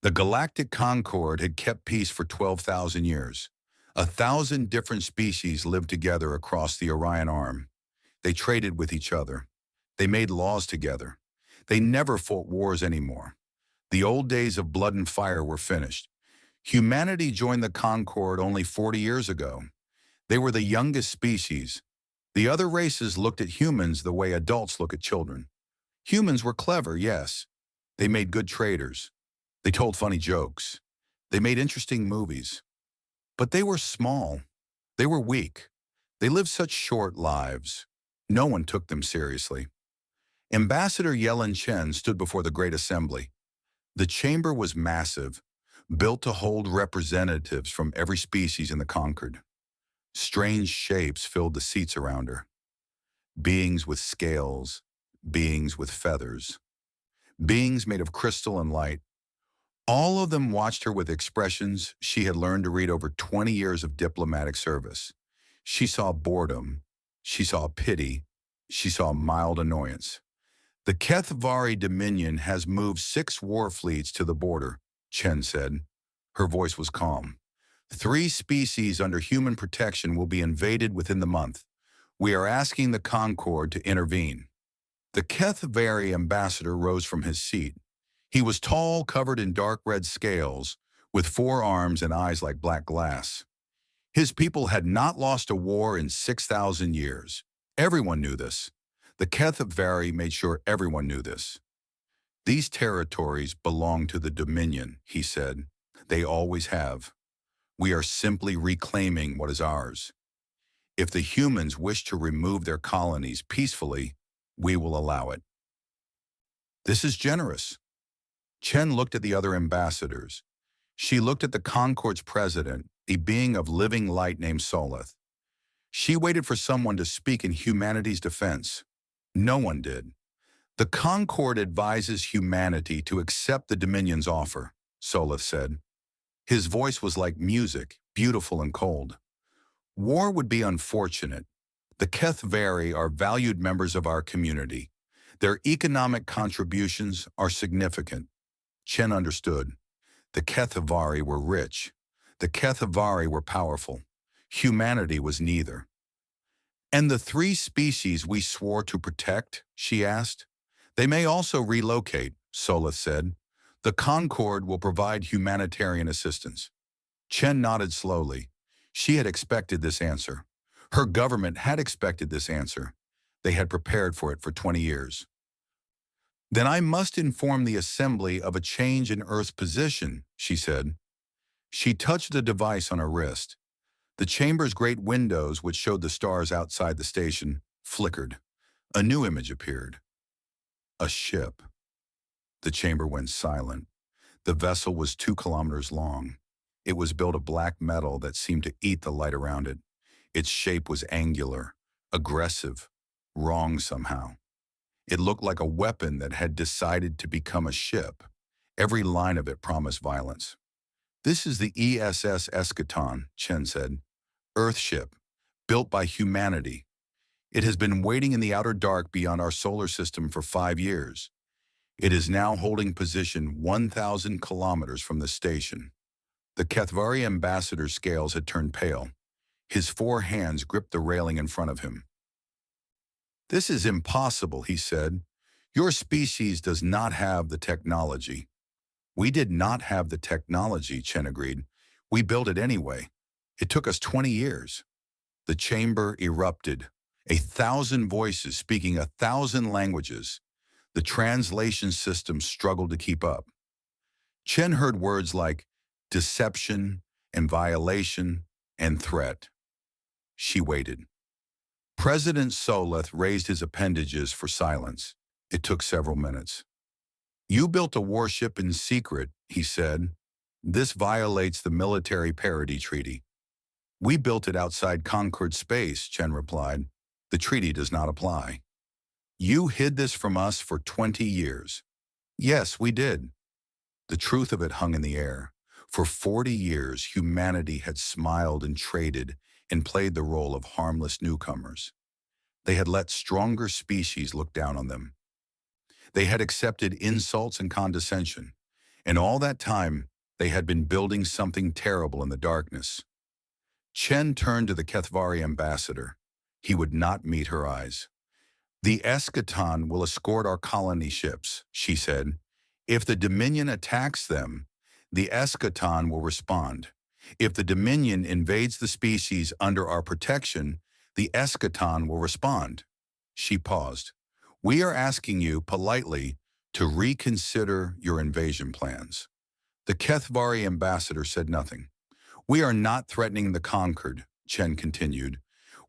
The Galactic Concord had kept peace for 12,000 years. 1,000 different species lived together across the Orion Arm. They traded with each other. They made laws together. They never fought wars anymore. The old days of blood and fire were finished. Humanity joined the Concord only 40 years ago. They were the youngest species. The other races looked at humans the way adults look at children. Humans were clever, yes. They made good traders. They told funny jokes. They made interesting movies. But they were small. They were weak. They lived such short lives. No one took them seriously. Ambassador Yellen Chen stood before the Great Assembly. The chamber was massive, built to hold representatives from every species in the Concord. Strange shapes filled the seats around her. Beings with scales, beings with feathers, beings made of crystal and light. All of them watched her with expressions she had learned to read over 20 years of diplomatic service. She saw boredom. She saw pity. She saw mild annoyance. The Kethvari Dominion has moved 6 war fleets to the border, Chen said. Her voice was calm. 3 species under human protection will be invaded within the month. We are asking the Concord to intervene. The Kethvari ambassador rose from his seat. He was tall, covered in dark red scales, with 4 arms and eyes like black glass. His people had not lost a war in 6,000 years. Everyone knew this. The Kethvari made sure everyone knew this. These territories belong to the Dominion, he said. They always have. We are simply reclaiming what is ours. If the humans wish to remove their colonies peacefully, we will allow it. This is generous. Chen looked at the other ambassadors. She looked at the Concord's president, a being of living light named Solith. She waited for someone to speak in humanity's defense. No one did. The Concord advises humanity to accept the Dominion's offer, Solith said. His voice was like music, beautiful and cold. War would be unfortunate. The Kethvari are valued members of our community. Their economic contributions are significant. Chen understood. The Kethvari were rich. The Kethvari were powerful. Humanity was neither. And the 3 species we swore to protect, she asked. They may also relocate, Solith said. The Concord will provide humanitarian assistance. Chen nodded slowly. She had expected this answer. Her government had expected this answer. They had prepared for it for 20 years. Then I must inform the Assembly of a change in Earth's position, she said. She touched the device on her wrist. The chamber's great windows, which showed the stars outside the station, flickered. A new image appeared. A ship. The chamber went silent. The vessel was 2 kilometers long. It was built of black metal that seemed to eat the light around it. Its shape was angular, aggressive, wrong somehow. It looked like a weapon that had decided to become a ship. Every line of it promised violence. This is the ESS Eschaton, Chen said. Earthship, built by humanity. It has been waiting in the outer dark beyond our solar system for 5 years. It is now holding position 1,000 kilometers from the station. The Kethvari ambassador's scales had turned pale. His 4 hands gripped the railing in front of him. This is impossible, he said. Your species does not have the technology. We did not have the technology, Chen agreed. We built it anyway. It took us 20 years. The chamber erupted. 1,000 voices speaking 1,000 languages. The translation system struggled to keep up. Chen heard words like deception and violation and threat. She waited. President Solith raised his appendages for silence. It took several minutes. You built a warship in secret, he said. This violates the military parity treaty. We built it outside Concord space, Chen replied. The treaty does not apply. You hid this from us for 20 years. Yes, we did. The truth of it hung in the air. For 40 years, humanity had smiled and traded and played the role of harmless newcomers. They had let stronger species look down on them. They had accepted insults and condescension, And all that time, they had been building something terrible in the darkness. Chen turned to the Kethvari ambassador. He would not meet her eyes. "The Eschaton will escort our colony ships," she said. "If the Dominion attacks them, the Eschaton will respond. If the Dominion invades the species under our protection, the Eschaton will respond." She paused. "We are asking you politely to reconsider your invasion plans." The Kethvari ambassador said nothing. "We are not threatening the conquered," Chen continued.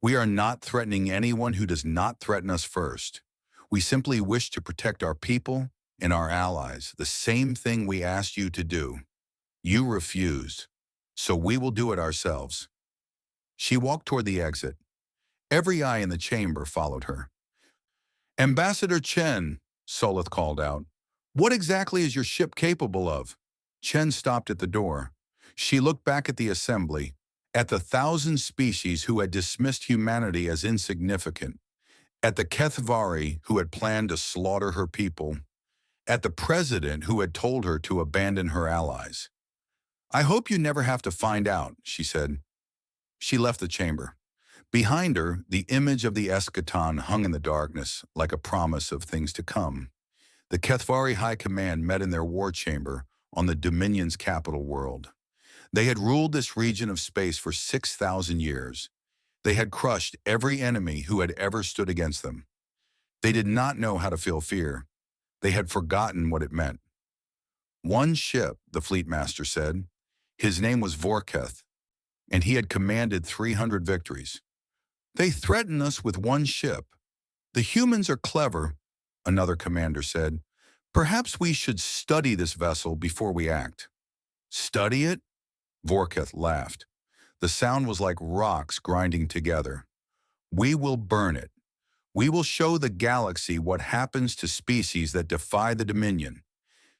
"We are not threatening anyone who does not threaten us first. We simply wish to protect our people and our allies, the same thing we asked you to do. You refused, so we will do it ourselves." She walked toward the exit. Every eye in the chamber followed her. "Ambassador Chen," Solith called out, "what exactly is your ship capable of?" Chen stopped at the door. She looked back at the assembly, at the 1,000 species who had dismissed humanity as insignificant, at the Kethvari who had planned to slaughter her people, at the president who had told her to abandon her allies. "I hope you never have to find out," she said. She left the chamber. Behind her, the image of the Eschaton hung in the darkness, like a promise of things to come. The Kethvari High Command met in their war chamber on the Dominion's capital world. They had ruled this region of space for 6,000 years. They had crushed every enemy who had ever stood against them. They did not know how to feel fear. They had forgotten what it meant. "One ship," the fleet master said. His name was Vorketh, and he had commanded 300 victories. "They threaten us with one ship. The humans are clever," another commander said. "Perhaps we should study this vessel before we act." "Study it?" Vorketh laughed. The sound was like rocks grinding together. "We will burn it. We will show the galaxy what happens to species that defy the Dominion.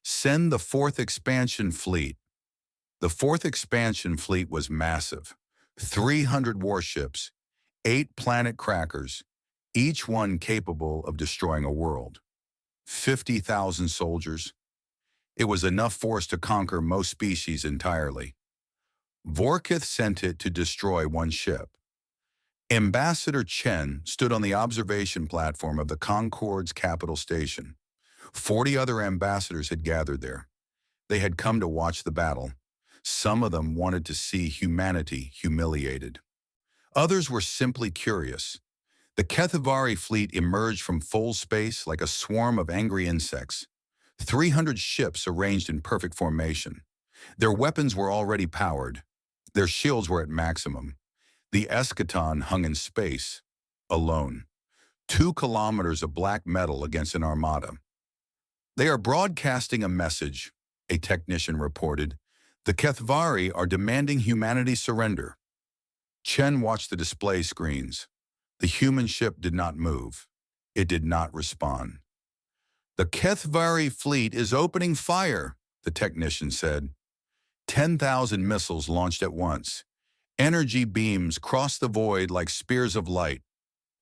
Send the 4th Expansion Fleet." The 4th Expansion Fleet was massive. 300 warships, 8 planet crackers, each one capable of destroying a world. 50,000 soldiers. It was enough force to conquer most species entirely. Vorketh sent it to destroy one ship. Ambassador Chen stood on the observation platform of the Concorde's capital station. 40 other ambassadors had gathered there. They had come to watch the battle. Some of them wanted to see humanity humiliated. Others were simply curious. The Kethvari fleet emerged from full space like a swarm of angry insects. 300 ships arranged in perfect formation. Their weapons were already powered. Their shields were at maximum. The Eschaton hung in space, alone. 2 kilometers of black metal against an armada. "They are broadcasting a message," a technician reported. "The Kethvari are demanding humanity's surrender." Chen watched the display screens. The human ship did not move. It did not respond. "The Kethvari fleet is opening fire," the technician said. 10,000 missiles launched at once. Energy beams crossed the void like spears of light.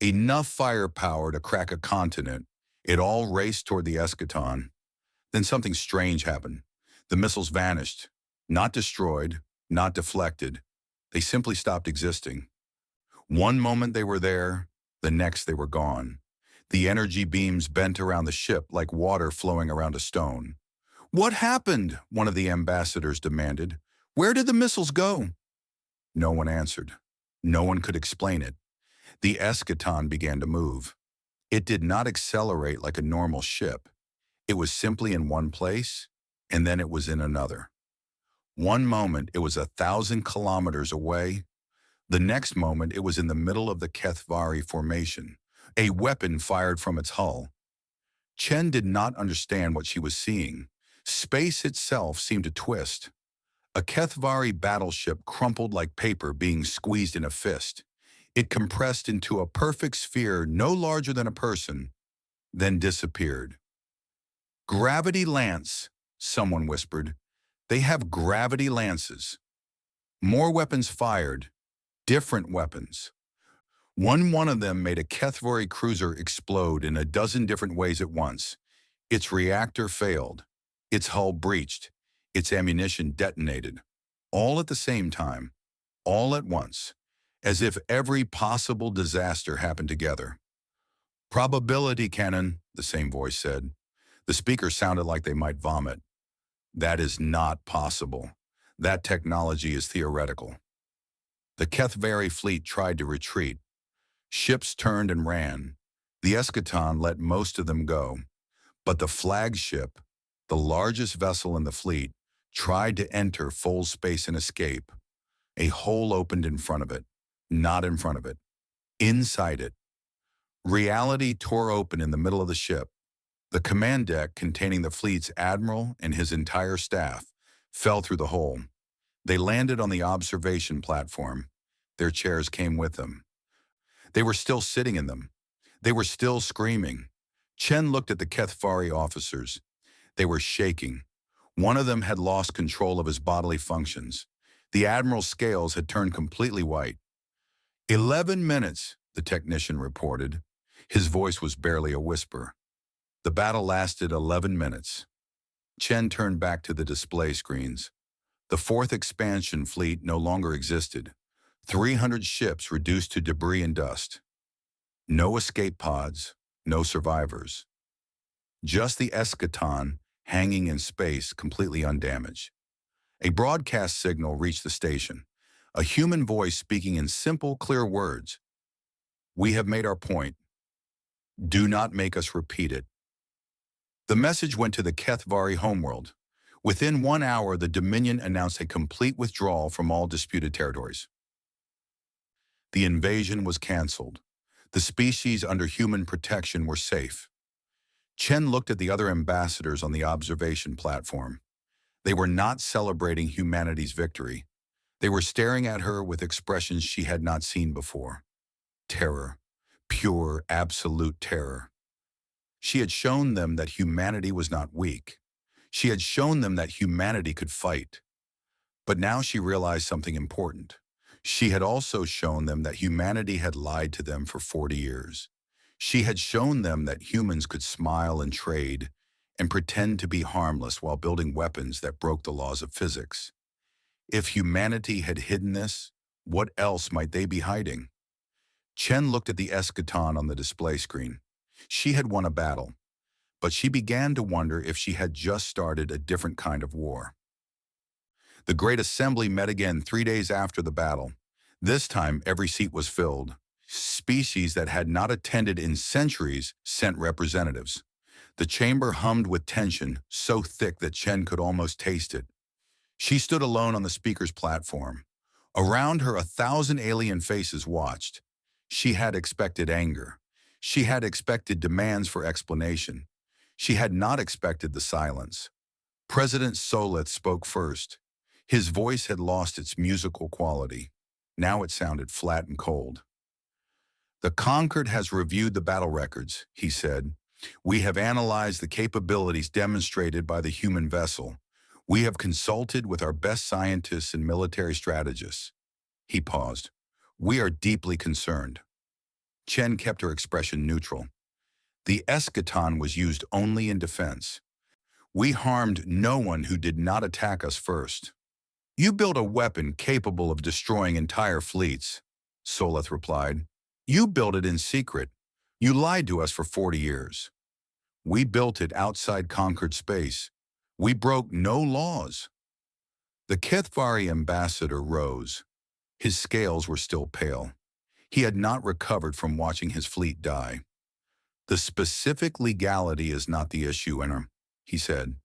Enough firepower to crack a continent. It all raced toward the Eschaton. Then something strange happened. The missiles vanished. Not destroyed, not deflected. They simply stopped existing. One moment they were there, the next they were gone. The energy beams bent around the ship like water flowing around a stone. "What happened?" one of the ambassadors demanded. "Where did the missiles go?" No one answered. No one could explain it. The Eschaton began to move. It did not accelerate like a normal ship. It was simply in one place, and then it was in another. One moment it was 1,000 kilometers away. The next moment it was in the middle of the Kethvari formation, a weapon fired from its hull. Chen did not understand what she was seeing. Space itself seemed to twist. A Kethvari battleship crumpled like paper being squeezed in a fist. It compressed into a perfect sphere no larger than a person, then disappeared. "Gravity lance," someone whispered. "They have gravity lances." More weapons fired, different weapons. One of them made a Kethvari cruiser explode in a dozen different ways at once. Its reactor failed. Its hull breached. Its ammunition detonated, all at the same time, all at once, as if every possible disaster happened together. Probability cannon, the same voice said. The speaker sounded like they might vomit. That is not possible. That technology is theoretical. The Kethvari fleet tried to retreat. Ships turned and ran. The Eschaton let most of them go. But the flagship, the largest vessel in the fleet, tried to enter full space and escape. A hole opened in front of it, not in front of it, inside it. Reality tore open in the middle of the ship. The command deck containing the fleet's admiral and his entire staff fell through the hole. They landed on the observation platform. Their chairs came with them. They were still sitting in them. They were still screaming. Chen looked at the Kethvari officers. They were shaking. One of them had lost control of his bodily functions. The admiral's scales had turned completely white. 11 minutes, the technician reported. His voice was barely a whisper. The battle lasted 11 minutes. Chen turned back to the display screens. The fourth expansion fleet no longer existed. 300 ships reduced to debris and dust. No escape pods, no survivors. Just the Eschaton hanging in space, completely undamaged. A broadcast signal reached the station, a human voice speaking in simple, clear words. "We have made our point. Do not make us repeat it." The message went to the Kethvari homeworld. Within 1 hour, the Dominion announced a complete withdrawal from all disputed territories. The invasion was canceled. The species under human protection were safe. Chen looked at the other ambassadors on the observation platform. They were not celebrating humanity's victory. They were staring at her with expressions she had not seen before. Terror. Pure, absolute terror. She had shown them that humanity was not weak. She had shown them that humanity could fight. But now she realized something important. She had also shown them that humanity had lied to them for 40 years. She had shown them that humans could smile and trade and pretend to be harmless while building weapons that broke the laws of physics. If humanity had hidden this, what else might they be hiding? Chen looked at the Eschaton on the display screen. She had won a battle, but she began to wonder if she had just started a different kind of war. The Great Assembly met again 3 days after the battle. This time, every seat was filled. Species that had not attended in centuries sent representatives. The chamber hummed with tension, so thick that Chen could almost taste it. She stood alone on the speaker's platform. Around her, 1,000 alien faces watched. She had expected anger. She had expected demands for explanation. She had not expected the silence. President Solith spoke first. His voice had lost its musical quality. Now it sounded flat and cold. "The Concord has reviewed the battle records," he said. "We have analyzed the capabilities demonstrated by the human vessel. We have consulted with our best scientists and military strategists." He paused. "We are deeply concerned." Chen kept her expression neutral. "The Eschaton was used only in defense. We harmed no one who did not attack us first." "You built a weapon capable of destroying entire fleets," Solith replied. "You built it in secret. You lied to us for 40 years. We built it outside conquered space. We broke no laws." The Kethvari ambassador rose. His scales were still pale. He had not recovered from watching his fleet die. "The specific legality is not the issue, Inner," he said.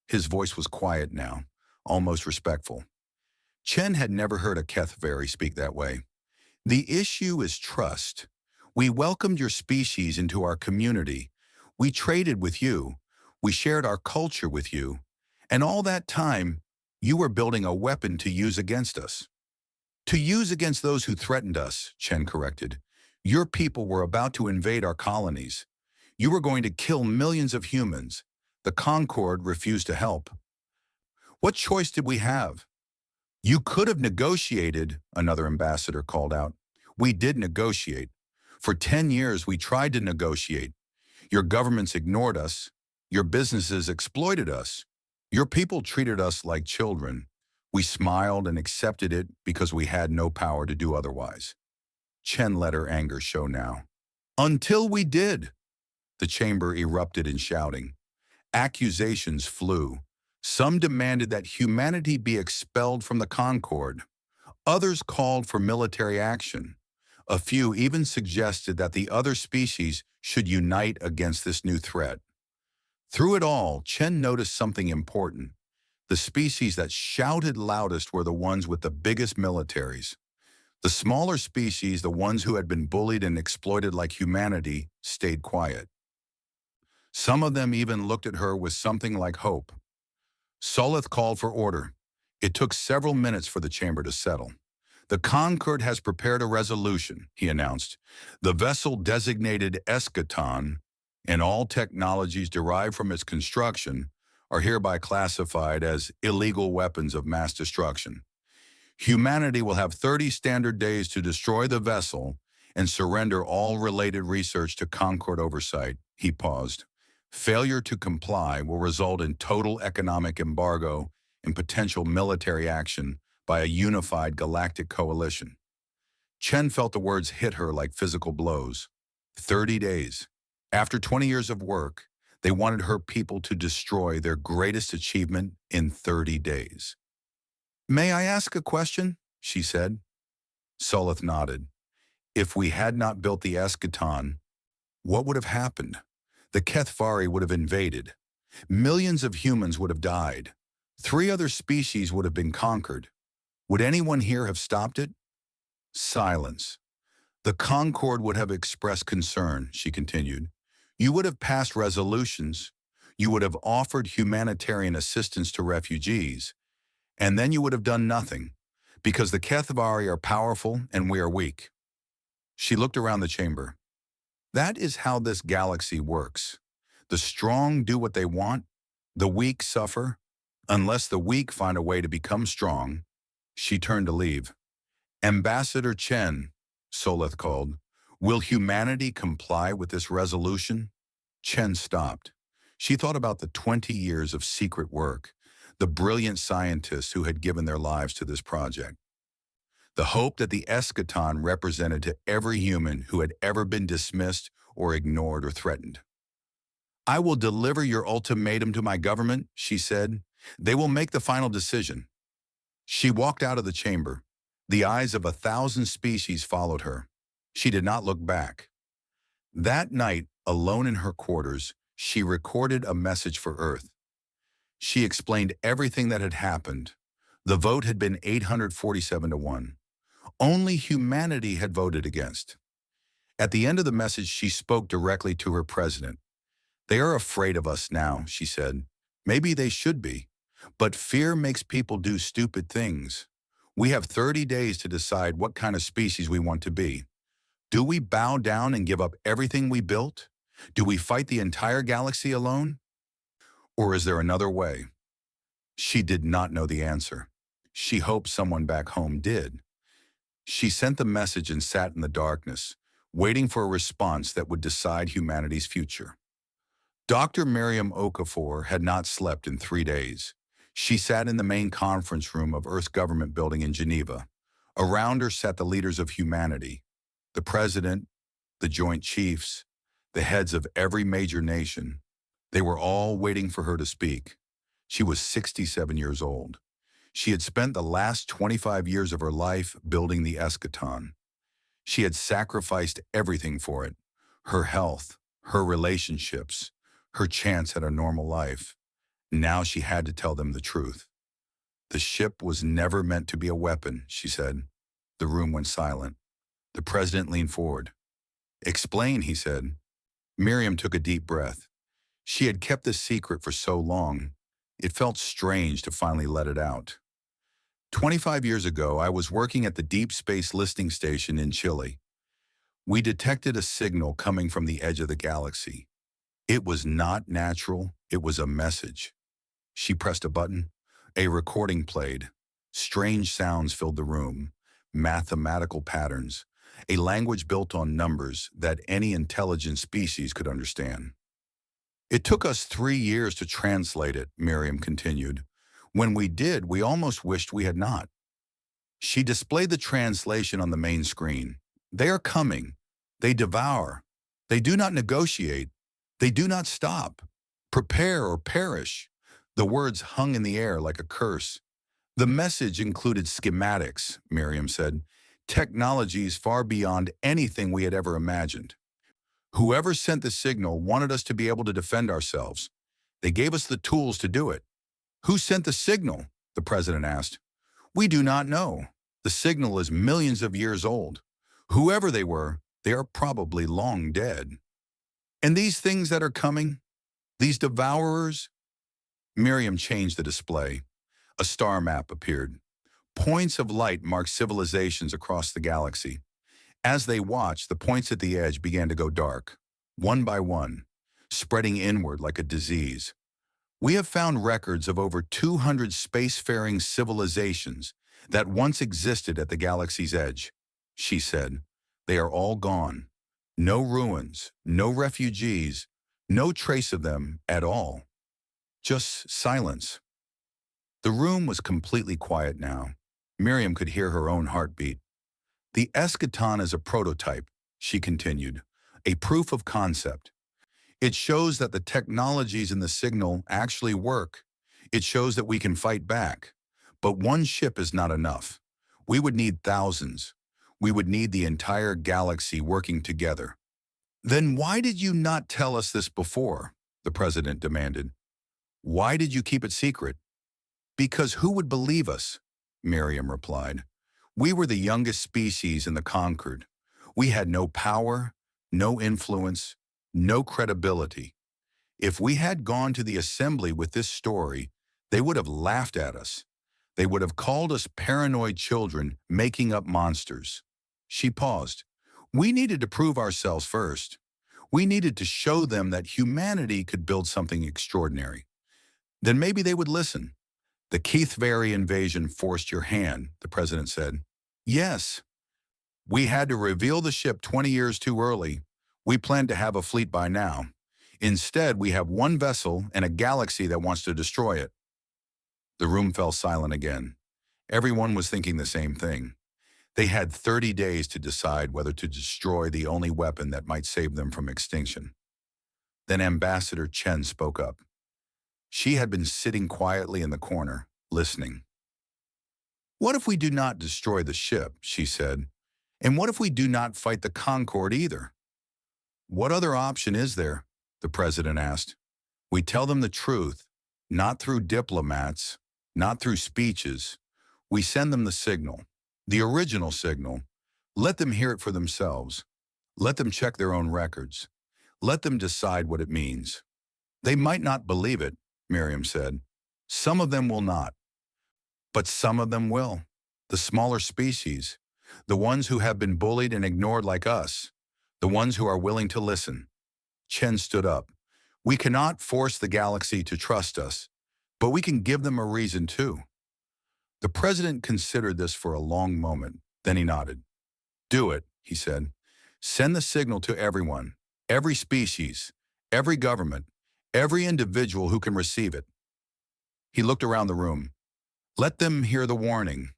His voice was quiet now, almost respectful. Chen had never heard a Kethvari speak that way. "The issue is trust. We welcomed your species into our community. We traded with you. We shared our culture with you. And all that time, you were building a weapon to use against us." "To use against those who threatened us," Chen corrected. "Your people were about to invade our colonies. You were going to kill millions of humans. The Concord refused to help. What choice did we have?" "You could have negotiated," another ambassador called out. "We did negotiate. For 10 years, we tried to negotiate. Your governments ignored us. Your businesses exploited us. Your people treated us like children. We smiled and accepted it because we had no power to do otherwise. Chen let her anger show now. Until we did. The chamber erupted in shouting. Accusations flew. Some demanded that humanity be expelled from the Concord. Others called for military action. A few even suggested that the other species should unite against this new threat. Through it all, Chen noticed something important. The species that shouted loudest were the ones with the biggest militaries. The smaller species, the ones who had been bullied and exploited like humanity, stayed quiet. Some of them even looked at her with something like hope. Solith called for order. It took several minutes for the chamber to settle. The Concord has prepared a resolution, he announced. The vessel designated Eschaton and all technologies derived from its construction are hereby classified as illegal weapons of mass destruction. Humanity will have 30 standard days to destroy the vessel and surrender all related research to Concord oversight. He paused. Failure to comply will result in total economic embargo and potential military action by a unified galactic coalition. Chen felt the words hit her like physical blows. 30 days. After 20 years of work, they wanted her people to destroy their greatest achievement in 30 days. May I ask a question? She said. Solith nodded. If we had not built the Eschaton, what would have happened? The Kethvari would have invaded. Millions of humans would have died. 3 other species would have been conquered. Would anyone here have stopped it? Silence. The Concord would have expressed concern, she continued. You would have passed resolutions. You would have offered humanitarian assistance to refugees. And then you would have done nothing, because the Kethvari are powerful and we are weak. She looked around the chamber. That is how this galaxy works. The strong do what they want, the weak suffer. Unless the weak find a way to become strong. She turned to leave. Ambassador Chen, Solith called, will humanity comply with this resolution? Chen stopped. She thought about the 20 years of secret work, the brilliant scientists who had given their lives to this project. The hope that the Eschaton represented to every human who had ever been dismissed or ignored or threatened. I will deliver your ultimatum to my government, she said. They will make the final decision. She walked out of the chamber. The eyes of 1,000 species followed her. She did not look back. That night, alone in her quarters, she recorded a message for Earth. She explained everything that had happened. The vote had been 847 to 1. Only humanity had voted against. At the end of the message, she spoke directly to her president. They are afraid of us now, she said. Maybe they should be. But fear makes people do stupid things. We have 30 days to decide what kind of species we want to be. Do we bow down and give up everything we built? Do we fight the entire galaxy alone? Or is there another way? She did not know the answer. She hoped someone back home did. She sent the message and sat in the darkness, waiting for a response that would decide humanity's future. Dr. Miriam Okafor had not slept in 3 days. She sat in the main conference room of Earth's government building in Geneva. Around her sat the leaders of humanity, the president, the joint chiefs, the heads of every major nation. They were all waiting for her to speak. She was 67 years old. She had spent the last 25 years of her life building the Eschaton. She had sacrificed everything for it, her health, her relationships, her chance at a normal life. Now she had to tell them the truth. The ship was never meant to be a weapon, she said. The room went silent. The president leaned forward. Explain, he said. Miriam took a deep breath. She had kept this secret for so long. It felt strange to finally let it out. 25 years ago, I was working at the Deep Space Listing Station in Chile. We detected a signal coming from the edge of the galaxy. It was not natural, it was a message. She pressed a button. A recording played. Strange sounds filled the room, mathematical patterns, a language built on numbers that any intelligent species could understand. It took us 3 years to translate it, Miriam continued. When we did, we almost wished we had not. She displayed the translation on the main screen. They are coming. They devour. They do not negotiate. They do not stop. Prepare or perish. The words hung in the air like a curse. The message included schematics, Miriam said, technologies far beyond anything we had ever imagined. Whoever sent the signal wanted us to be able to defend ourselves. They gave us the tools to do it. Who sent the signal? The president asked. We do not know. The signal is millions of years old. Whoever they were, they are probably long dead. And these things that are coming, these devourers? Miriam changed the display. A star map appeared. Points of light marked civilizations across the galaxy. As they watched, the points at the edge began to go dark, one by one, spreading inward like a disease. We have found records of over 200 spacefaring civilizations that once existed at the galaxy's edge, she said. They are all gone. No ruins, no refugees, no trace of them at all. Just silence. The room was completely quiet now. Miriam could hear her own heartbeat. The eschaton is a prototype, she continued, a proof of concept. It shows that the technologies in the signal actually work. It shows that we can fight back. But one ship is not enough. We would need thousands. We would need the entire galaxy working together. Then why did you not tell us this before? The president demanded. Why did you keep it secret? Because who would believe us? Miriam replied. We were the youngest species in the Concord. We had no power, no influence, no credibility. If we had gone to the assembly with this story, they would have laughed at us. They would have called us paranoid children making up monsters. She paused. We needed to prove ourselves first. We needed to show them that humanity could build something extraordinary. Then maybe they would listen. The Keithvary invasion forced your hand, the president said. Yes. We had to reveal the ship 20 years too early. We planned to have a fleet by now. Instead, we have one vessel and a galaxy that wants to destroy it. The room fell silent again. Everyone was thinking the same thing. They had 30 days to decide whether to destroy the only weapon that might save them from extinction. Then Ambassador Chen spoke up. She had been sitting quietly in the corner, listening. What if we do not destroy the ship, she said, and what if we do not fight the Concorde either? What other option is there? The president asked. We tell them the truth, not through diplomats, not through speeches. We send them the signal, the original signal. Let them hear it for themselves. Let them check their own records. Let them decide what it means. They might not believe it, Miriam said. Some of them will not. But some of them will. The smaller species, the ones who have been bullied and ignored like us, the ones who are willing to listen. Chen stood up. We cannot force the galaxy to trust us, but we can give them a reason too. The president considered this for a long moment. Then he nodded. Do it, he said. Send the signal to everyone, every species, every government, every individual who can receive it. He looked around the room. Let them hear the warning,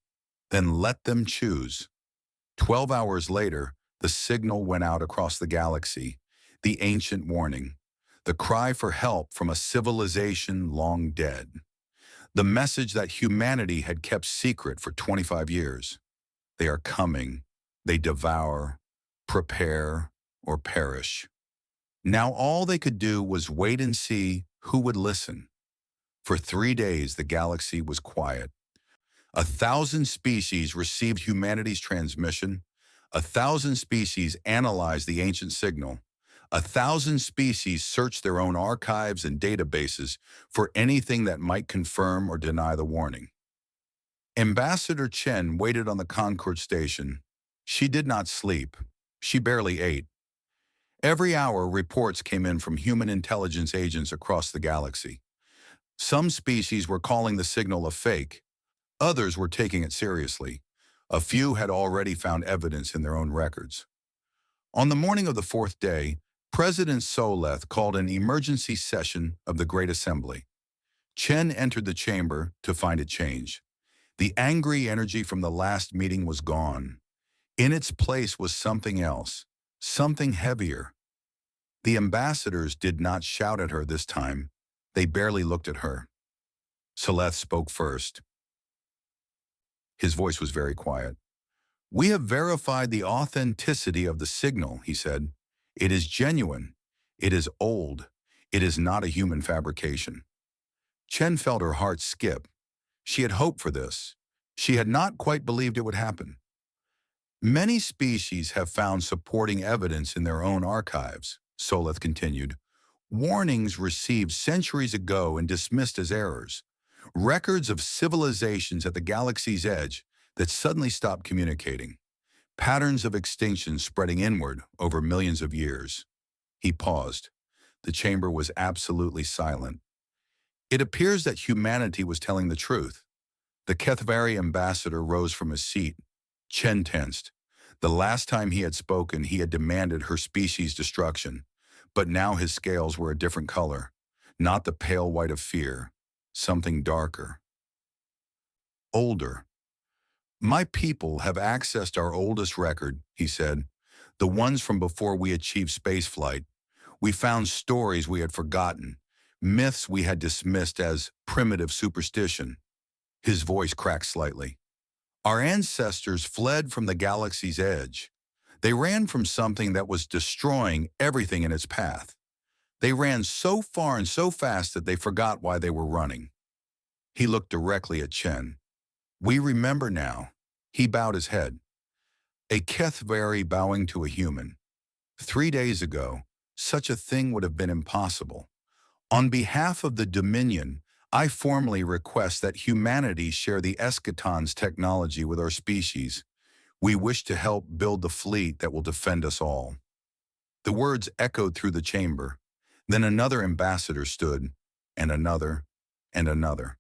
then let them choose. 12 hours later, the signal went out across the galaxy, the ancient warning, the cry for help from a civilization long dead, the message that humanity had kept secret for 25 years. They are coming. They devour, prepare, or perish. Now all they could do was wait and see who would listen. For 3 days, the galaxy was quiet. 1,000 species received humanity's transmission. 1,000 species analyzed the ancient signal. 1,000 species searched their own archives and databases for anything that might confirm or deny the warning. Ambassador Chen waited on the Concorde station. She did not sleep. She barely ate. Every hour, reports came in from human intelligence agents across the galaxy. Some species were calling the signal a fake. Others were taking it seriously. A few had already found evidence in their own records. On the morning of the 4th day, President Soleth called an emergency session of the Great Assembly. Chen entered the chamber to find it changed. The angry energy from the last meeting was gone. In its place was something else, something heavier. The ambassadors did not shout at her this time. They barely looked at her. Soleth spoke first. His voice was very quiet. "We have verified the authenticity of the signal," he said. "It is genuine. It is old. It is not a human fabrication." Chen felt her heart skip. She had hoped for this. She had not quite believed it would happen. "Many species have found supporting evidence in their own archives," Soleth continued. "Warnings received centuries ago and dismissed as errors. Records of civilizations at the galaxy's edge that suddenly stopped communicating. Patterns of extinction spreading inward over millions of years." He paused. The chamber was absolutely silent. It appears that humanity was telling the truth. The Kethvari ambassador rose from his seat. Chen tensed. The last time he had spoken, he had demanded her species' destruction. But now his scales were a different color. Not the pale white of fear. Something darker. Older. "My people have accessed our oldest record," he said. "The ones from before we achieved spaceflight. We found stories we had forgotten. Myths we had dismissed as primitive superstition." His voice cracked slightly. "Our ancestors fled from the galaxy's edge. They ran from something that was destroying everything in its path. They ran so far and so fast that they forgot why they were running." He looked directly at Chen. "We remember now." He bowed his head. A Kethvari bowing to a human. 3 days ago, such a thing would have been impossible. "On behalf of the Dominion, I formally request that humanity share the Eschaton's technology with our species. We wish to help build the fleet that will defend us all." The words echoed through the chamber. Then another ambassador stood, and another, and another.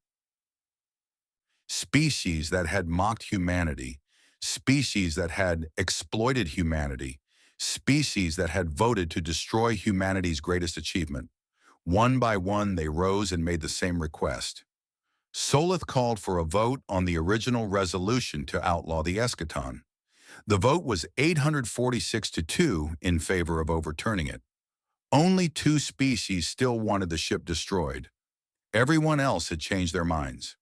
Species that had mocked humanity, species that had exploited humanity, species that had voted to destroy humanity's greatest achievement. One by one, they rose and made the same request. Soleth called for a vote on the original resolution to outlaw the Eschaton. The vote was 846 to 2 in favor of overturning it. Only 2 species still wanted the ship destroyed. Everyone else had changed their minds.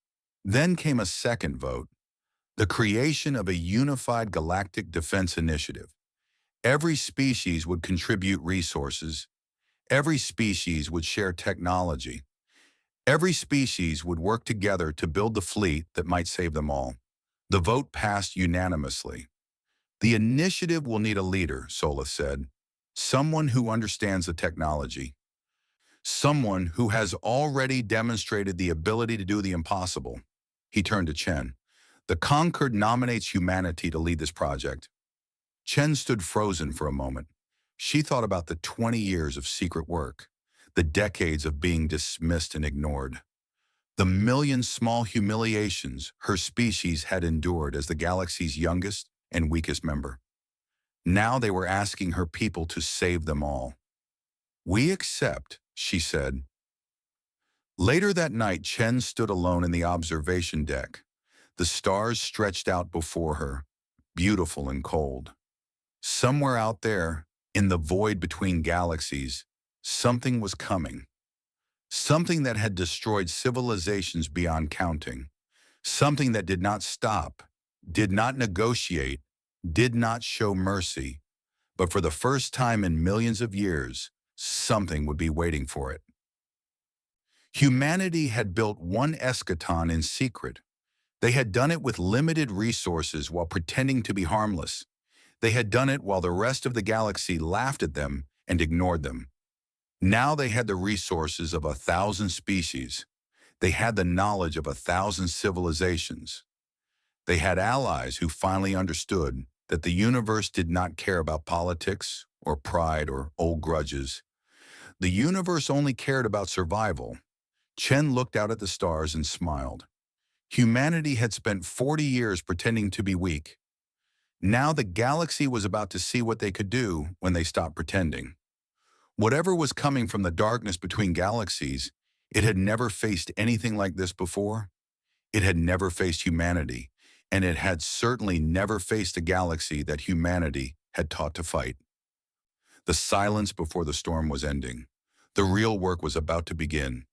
Then came a second vote, the creation of a unified galactic defense initiative. Every species would contribute resources. Every species would share technology. Every species would work together to build the fleet that might save them all. The vote passed unanimously. "The initiative will need a leader," Soleth said. "Someone who understands the technology. Someone who has already demonstrated the ability to do the impossible." He turned to Chen. "The Concord nominates humanity to lead this project." Chen stood frozen for a moment. She thought about the 20 years of secret work, the decades of being dismissed and ignored, the million small humiliations her species had endured as the galaxy's youngest and weakest member. Now they were asking her people to save them all. "We accept," she said. Later that night, Chen stood alone in the observation deck. The stars stretched out before her, beautiful and cold. Somewhere out there, in the void between galaxies, something was coming. Something that had destroyed civilizations beyond counting. Something that did not stop, did not negotiate, did not show mercy. But for the first time in millions of years, something would be waiting for it. Humanity had built one eschaton in secret. They had done it with limited resources while pretending to be harmless. They had done it while the rest of the galaxy laughed at them and ignored them. Now they had the resources of 1,000 species. They had the knowledge of 1,000 civilizations. They had allies who finally understood that the universe did not care about politics or pride or old grudges. The universe only cared about survival. Chen looked out at the stars and smiled. Humanity had spent 40 years pretending to be weak. Now the galaxy was about to see what they could do when they stopped pretending. Whatever was coming from the darkness between galaxies, it had never faced anything like this before. It had never faced humanity, and it had certainly never faced a galaxy that humanity had taught to fight. The silence before the storm was ending. The real work was about to begin.